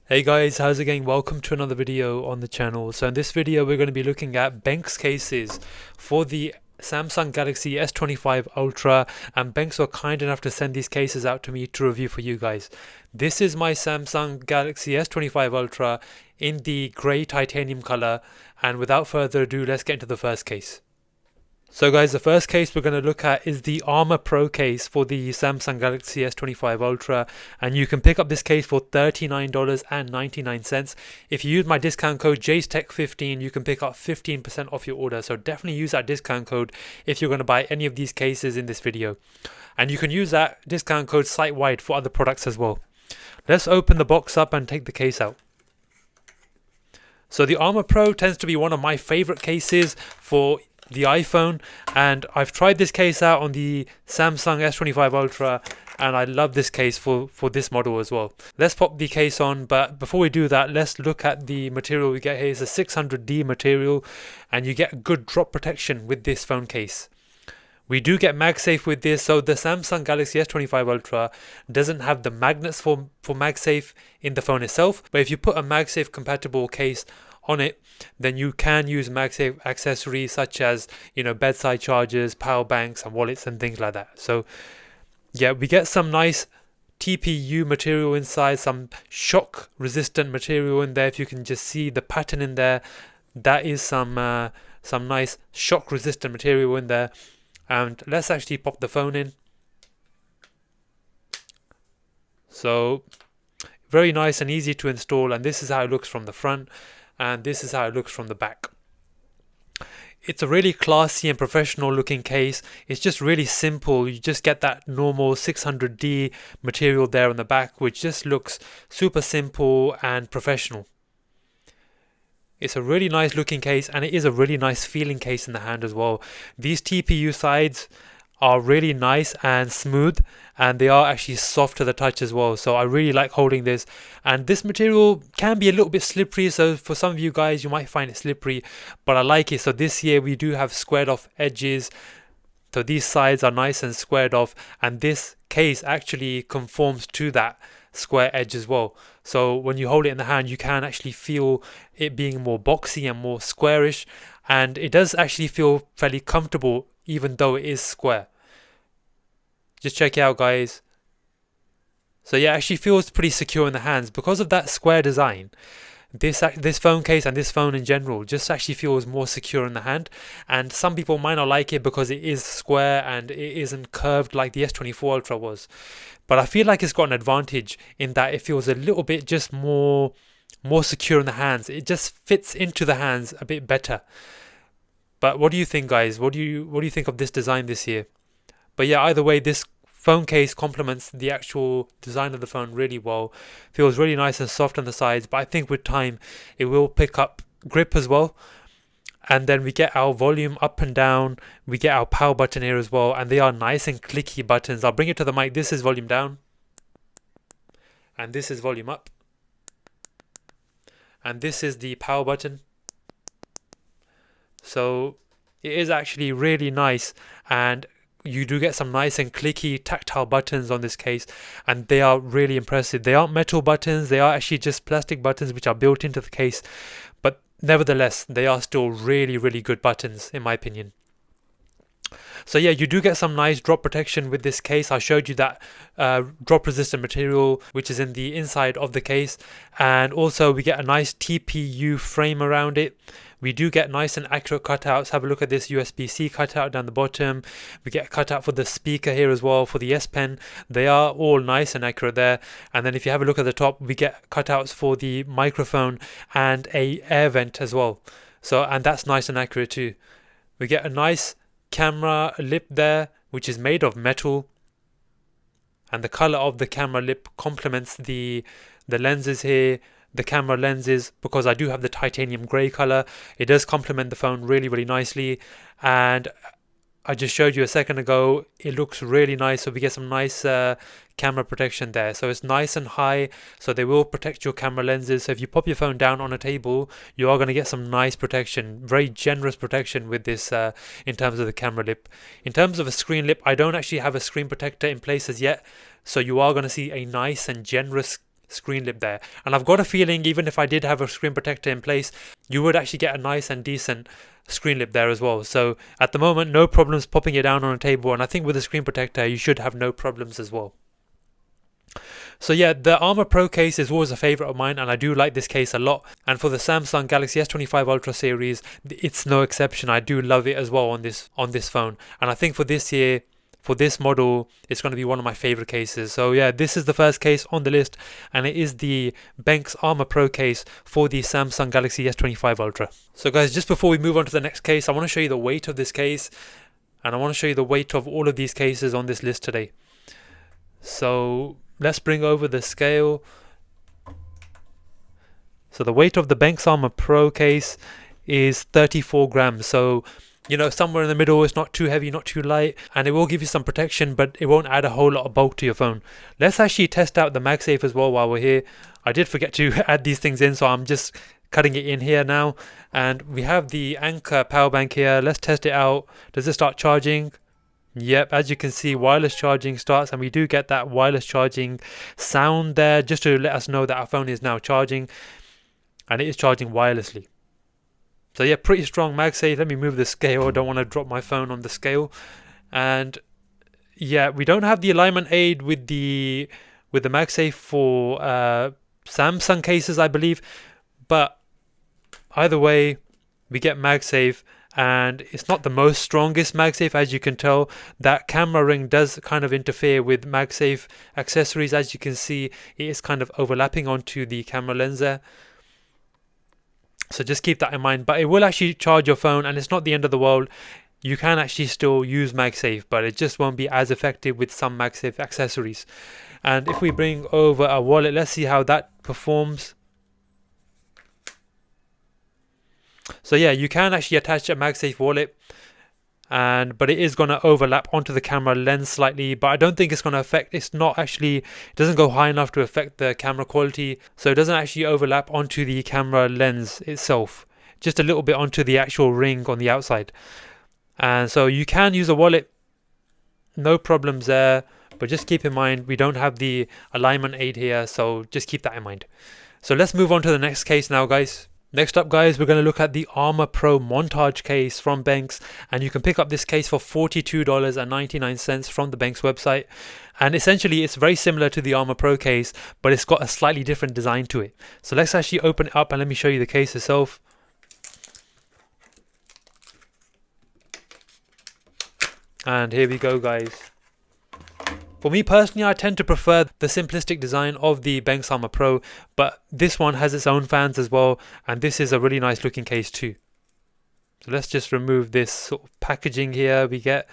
Hey guys, how's it going? Welcome to another video on the channel. So in this video we're going to be looking at Benks cases for the Samsung Galaxy S25 Ultra, and Benks were kind enough to send these cases out to me to review for you guys. This is my Samsung Galaxy S25 Ultra in the grey titanium color, and without further ado, let's get into the first case. So guys, the first case we're going to look at is the Armor Pro case for the Samsung Galaxy S25 Ultra, and you can pick up this case for $39.99. If you use my discount code JSTech15, you can pick up 15% off your order, so definitely use that discount code if you're going to buy any of these cases in this video. And you can use that discount code site-wide for other products as well. Let's open the box up and take the case out. So the Armor Pro tends to be one of my favorite cases for the iPhone, and I've tried this case out on the Samsung S25 Ultra, and I love this case for this model as well. Let's pop the case on, but before we do that, let's look at the material we get here. It's a 600D material, and you get good drop protection with this phone case. We do get MagSafe with this, so the Samsung Galaxy S25 Ultra doesn't have the magnets for MagSafe in the phone itself, but if you put a MagSafe compatible case on it, then you can use MagSafe accessories such as, bedside chargers, power banks and wallets and things like that. So yeah, we get some nice TPU material inside, some shock resistant material in there. If you can just see the pattern in there, that is some nice shock resistant material in there. And let's actually pop the phone in. So very nice and easy to install, and this is how it looks from the front, and this is how it looks from the back. It's a really classy and professional looking case. It's just really simple. You just get that normal 600D material there on the back, which just looks super simple and professional. It's a really nice looking case, and it is a really nice feeling case in the hand as well. These TPU sides are really nice and smooth, and they are actually soft to the touch as well, so I really like holding this. And this material can be a little bit slippery, so for some of you guys you might find it slippery, but I like it. So this year we do have squared off edges, so these sides are nice and squared off, and this case actually conforms to that square edge as well. So when you hold it in the hand, you can actually feel it being more boxy and more squarish, and it does actually feel fairly comfortable even though it is square. Just check it out, guys. So yeah, it actually feels pretty secure in the hands because of that square design. This phone case and this phone in general just actually feels more secure in the hand, and some people might not like it because it is square and it isn't curved like the S24 Ultra was, but I feel like it's got an advantage in that it feels a little bit just more secure in the hands. It just fits into the hands a bit better. But what do you think, guys? What do you think of this design this year? But yeah, either way, this phone case complements the actual design of the phone really well. Feels really nice and soft on the sides, but I think with time it will pick up grip as well. And then we get our volume up and down. We get our power button here as well, and they are nice and clicky buttons. I'll bring it to the mic. This is volume down, and this is volume up, and this is the power button. So it is actually really nice, and you do get some nice and clicky tactile buttons on this case, and they are really impressive. They aren't metal buttons, they are actually just plastic buttons which are built into the case, but nevertheless they are still really good buttons in my opinion. So yeah, you do get some nice drop protection with this case. I showed you that drop resistant material which is in the inside of the case, and also we get a nice TPU frame around it. We do get nice and accurate cutouts. Have a look at this USB-C cutout down the bottom. We get a cutout for the speaker here as well, for the S Pen. They are all nice and accurate there. And then if you have a look at the top, we get cutouts for the microphone and a air vent as well. So, and that's nice and accurate too. We get a nice camera lip there, which is made of metal, and the color of the camera lip complements the lenses here, the camera lenses, because I do have the titanium grey color. It does complement the phone really nicely, and I just showed you a second ago, it looks really nice. So we get some nice camera protection there. So it's nice and high, so they will protect your camera lenses. So if you pop your phone down on a table, you are going to get some nice protection, very generous protection with this in terms of the camera lip. In terms of a screen lip, I don't actually have a screen protector in place as yet, so you are going to see a nice and generous screen lip there. And I've got a feeling even if I did have a screen protector in place, you would actually get a nice and decent screen lip there as well. So at the moment, no problems popping it down on a table, and I think with a screen protector you should have no problems as well. So yeah, the Armor Pro case is always a favorite of mine, and I do like this case a lot. And for the Samsung Galaxy S25 Ultra series, it's no exception. I do love it as well on this phone. And I think for this year, for this model, it's going to be one of my favorite cases. So yeah, this is the first case on the list, and it is the Benks Armor Pro case for the Samsung Galaxy S25 Ultra. So guys, just before we move on to the next case, I want to show you the weight of this case, and I want to show you the weight of all of these cases on this list today. So let's bring over the scale. So the weight of the Benks Armor Pro case is 34 grams. So, you know, somewhere in the middle. It's not too heavy, not too light, and it will give you some protection, but it won't add a whole lot of bulk to your phone. Let's actually test out the MagSafe as well while we're here. I did forget to add these things in, so I'm just cutting it in here now. And we have the Anker power bank here. Let's test it out. Does it start charging? Yep, as you can see, wireless charging starts, and we do get that wireless charging sound there just to let us know that our phone is now charging, and it is charging wirelessly. So yeah, pretty strong MagSafe. Let me move the scale. I don't want to drop my phone on the scale. And yeah, we don't have the alignment aid with the MagSafe for Samsung cases, I believe. But either way, we get MagSafe, and it's not the most strongest MagSafe, as you can tell. That camera ring does kind of interfere with MagSafe accessories. As you can see, it is kind of overlapping onto the camera lens there. So just keep that in mind. But it will actually charge your phone, and it's not the end of the world. You can actually still use MagSafe, but it just won't be as effective with some MagSafe accessories. And if we bring over a wallet, let's see how that performs. So yeah, you can actually attach a MagSafe wallet, but it is going to overlap onto the camera lens slightly, but I don't think it's going to affect, it doesn't go high enough to affect the camera quality, so it doesn't actually overlap onto the camera lens itself, just a little bit onto the actual ring on the outside. And so you can use a wallet, no problems there, but just keep in mind we don't have the alignment aid here, so just keep that in mind. So let's move on to the next case now, guys. Next up, guys, we're going to look at the Armor Pro Montage case from Benks, and you can pick up this case for $42.99 from the Benks website. And essentially it's very similar to the Armor Pro case, but it's got a slightly different design to it. So let's actually open it up and let me show you the case itself. And here we go, guys. For me personally, I tend to prefer the simplistic design of the Benks Armor Pro, but this one has its own fans as well, and this is a really nice looking case too. So let's just remove this sort of packaging here we get,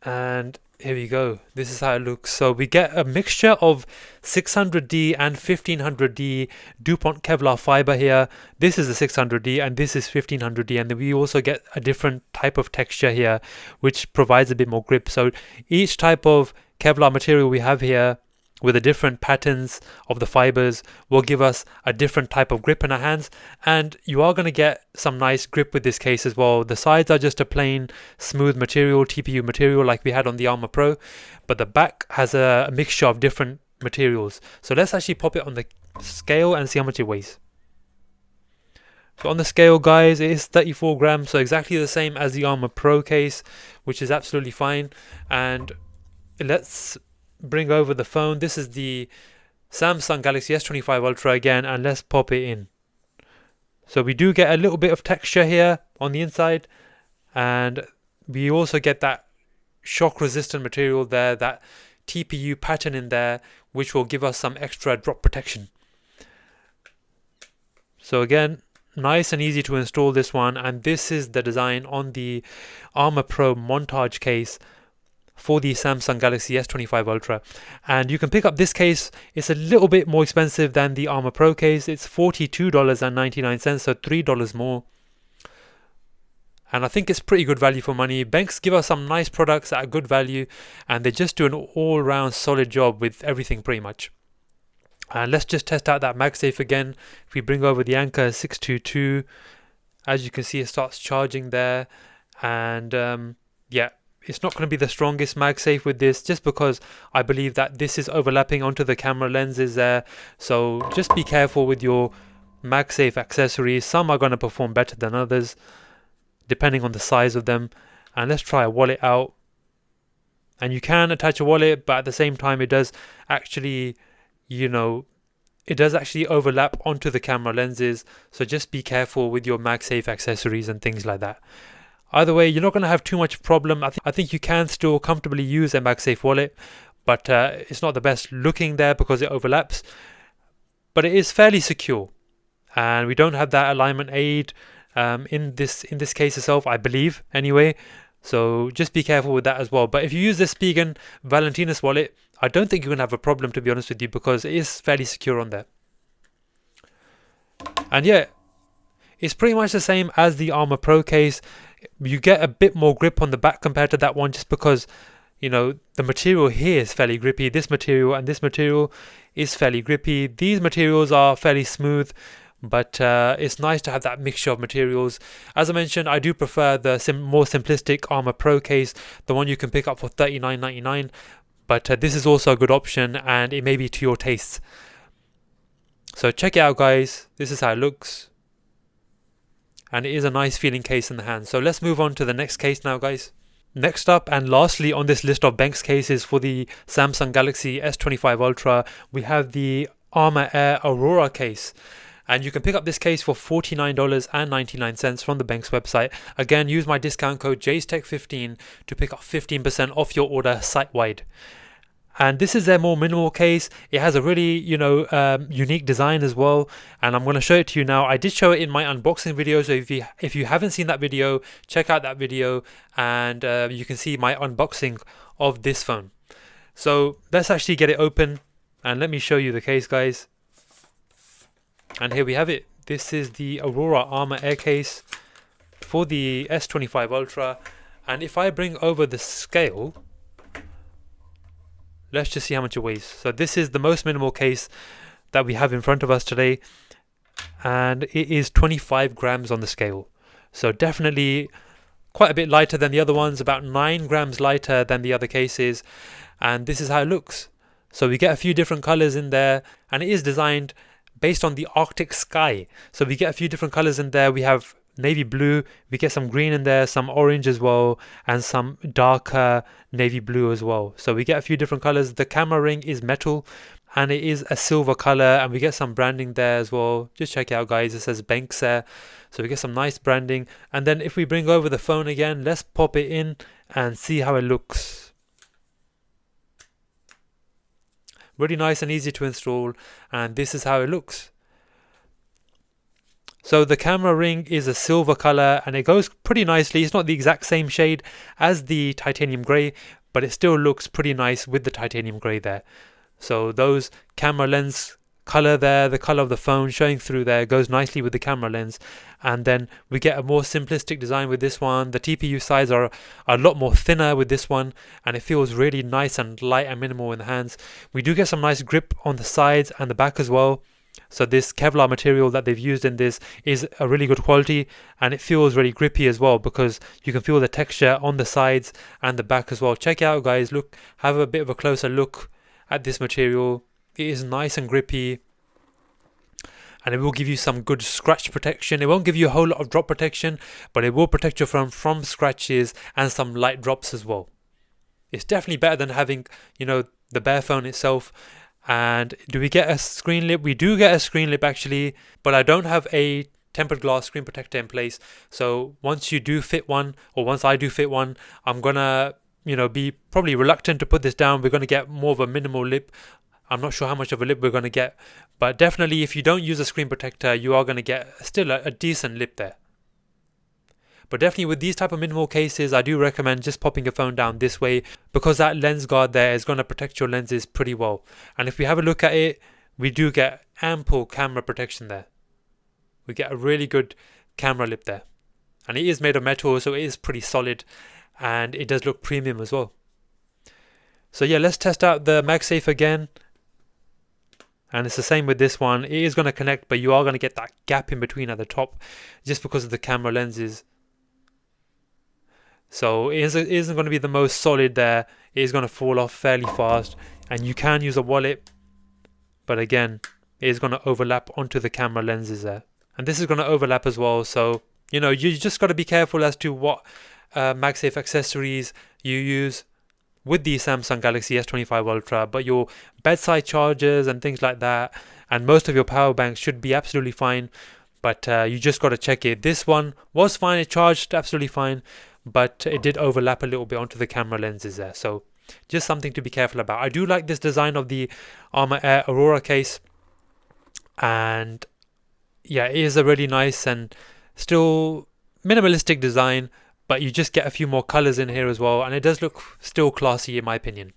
and here we go. This is how it looks. So we get a mixture of 600D and 1500D DuPont Kevlar fiber here. This is the 600D and this is 1500D, and then we also get a different type of texture here which provides a bit more grip. So each type of Kevlar material we have here with the different patterns of the fibers will give us a different type of grip in our hands, and you are going to get some nice grip with this case as well. The sides are just a plain smooth material, TPU material like we had on the Armor Pro, but the back has a mixture of different materials. So let's actually pop it on the scale and see how much it weighs. So on the scale, guys, it is 34 grams, so exactly the same as the Armor Pro case, which is absolutely fine. And let's bring over the phone. This is the Samsung Galaxy S25 Ultra again, and let's pop it in. So we do get a little bit of texture here on the inside, and we also get that shock resistant material there, that TPU pattern in there, which will give us some extra drop protection. So again, nice and easy to install this one, and this is the design on the Armor Pro Montage case for the Samsung Galaxy S25 Ultra. And you can pick up this case. It's a little bit more expensive than the Armor Pro case. It's $42.99, so $3 more. And I think it's pretty good value for money. Benks give us some nice products at a good value, and they just do an all-round solid job with everything pretty much. And let's just test out that MagSafe again. If we bring over the Anker 622, as you can see, it starts charging there, and yeah, it's not going to be the strongest MagSafe with this, just because I believe that this is overlapping onto the camera lenses there. So just be careful with your MagSafe accessories. Some are going to perform better than others depending on the size of them. And let's try a wallet out. And you can attach a wallet, but at the same time it does actually, you know, it does actually overlap onto the camera lenses. So just be careful with your MagSafe accessories and things like that. Either way, you're not going to have too much problem. I think you can still comfortably use a MagSafe wallet, but it's not the best looking there because it overlaps. But it is fairly secure, and we don't have that alignment aid in this case itself, I believe, anyway. So just be careful with that as well. But if you use this Spigen Valentinus wallet, I don't think you're going to have a problem, to be honest with you, because it is fairly secure on there. And yeah, it's pretty much the same as the Armor Pro case. You get a bit more grip on the back compared to that one, just because, you know, the material here is fairly grippy. This material and this material is fairly grippy. These materials are fairly smooth, but it's nice to have that mixture of materials. As I mentioned, I do prefer the more simplistic Armor Pro case, the one you can pick up for $39.99, but this is also a good option, and it may be to your tastes. So check it out, guys. This is how it looks, and it is a nice feeling case in the hand. So let's move on to the next case now, guys. Next up, and lastly on this list of Benks cases for the Samsung Galaxy S25 Ultra, we have the Armor Air Aurora case. And you can pick up this case for $49.99 from the Benks website. Again, use my discount code JAYSTECH15 to pick up 15% off your order site-wide. And this is their more minimal case. It has a really, unique design as well. And I'm going to show it to you now. I did show it in my unboxing video. So if you haven't seen that video, check out that video, and you can see my unboxing of this phone. So let's actually get it open, and let me show you the case, guys. And here we have it. This is the Aurora Armor Air case for the S25 Ultra. And if I bring over the scale, let's just see how much it weighs. So this is the most minimal case that we have in front of us today, and it is 25 grams on the scale. So definitely quite a bit lighter than the other ones, about 9 grams lighter than the other cases. And this is how it looks. So we get a few different colors in there, and it is designed based on the Arctic sky. So we get a few different colors in there. We have navy blue, we get some green in there, some orange as well, and some darker navy blue as well. So we get a few different colors. The camera ring is metal, and it is a silver color, and we get some branding there as well. Just check it out, guys. It says Benks there. So we get some nice branding. And then if we bring over the phone again, let's pop it in and see how it looks. Really nice and easy to install, and this is how it looks. So the camera ring is a silver color, and it goes pretty nicely. It's not the exact same shade as the titanium grey, but it still looks pretty nice with the titanium grey there. So those camera lens color there, the color of the phone showing through there, goes nicely with the camera lens. And then we get a more simplistic design with this one. The TPU sides are a lot more thinner with this one, and it feels really nice and light and minimal in the hands. We do get some nice grip on the sides and the back as well. So this Kevlar material that they've used in this is a really good quality, and it feels really grippy as well, because you can feel the texture on the sides and the back as well. Check it out, guys. Look, have a bit of a closer look at this material. It is nice and grippy, and it will give you some good scratch protection. It won't give you a whole lot of drop protection, but it will protect your phone from scratches and some light drops as well. It's definitely better than having, the bare phone itself. And do we get a screen lip? We do get a screen lip actually, but I don't have a tempered glass screen protector in place. So once you do fit one, or once I do fit one, I'm gonna, be probably reluctant to put this down. We're gonna get more of a minimal lip. I'm not sure how much of a lip we're gonna get, but definitely if you don't use a screen protector, you are gonna get still a decent lip there. But definitely with these type of minimal cases, I do recommend just popping your phone down this way, because that lens guard there is going to protect your lenses pretty well. And if we have a look at it, we do get ample camera protection there. We get a really good camera lip there. And it is made of metal, so it is pretty solid, and it does look premium as well. So yeah, let's test out the MagSafe again. And it's the same with this one. It is going to connect, but you are going to get that gap in between at the top, just because of the camera lenses. So it isn't going to be the most solid there. It is going to fall off fairly fast, and you can use a wallet, but again, it is going to overlap onto the camera lenses there. And this is going to overlap as well, so you know, you just got to be careful as to what MagSafe accessories you use with the Samsung Galaxy S25 Ultra, but your bedside chargers and things like that, and most of your power banks should be absolutely fine, but you just got to check it. This one was fine, it charged absolutely fine, but it did overlap a little bit onto the camera lenses there, so just something to be careful about. I do like this design of the Air Aurora case, and yeah, it is a really nice and still minimalistic design, but you just get a few more colors in here as well, and it does look still classy in my opinion.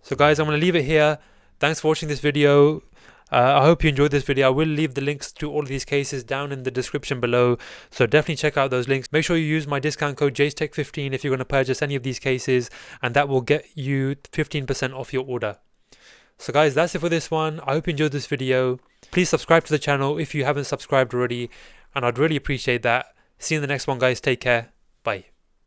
So guys, I'm going to leave it here. Thanks for watching this video. I hope you enjoyed this video. I will leave the links to all of these cases down in the description below, so definitely check out those links. Make sure you use my discount code JSTech15 if you're going to purchase any of these cases, and that will get you 15% off your order. So guys, that's it for this one. I hope you enjoyed this video. Please subscribe to the channel if you haven't subscribed already, and I'd really appreciate that. See you in the next one guys. Take care. Bye.